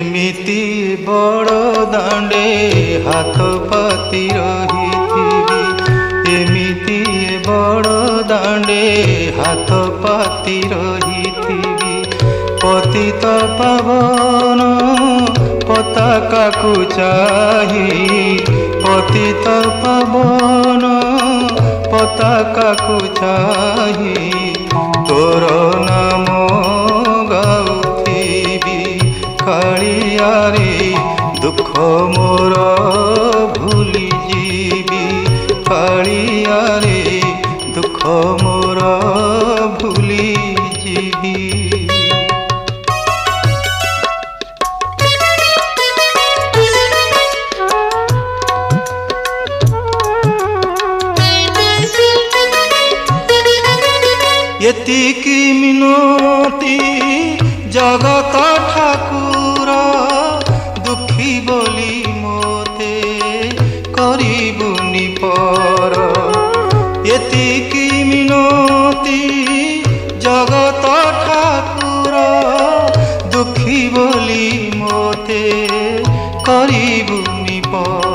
एमिति बड़ दांडे हाथ पाती रही एमिति बड़ दांडे हाथ पाती रही पतित पावन पताका को चाही पतित पावन पताका को चाही तोर नाम कालिया रे दुख मोर भूली जीवी कालिया रे दुख मोर भूली जीवी। एतिकी मिनती जगत ठाकुर दुखी बोली मोते करिबुनि पर एतिकी मिनती जगत ठाकुर दुखी बोली मोते करिबुनि पर।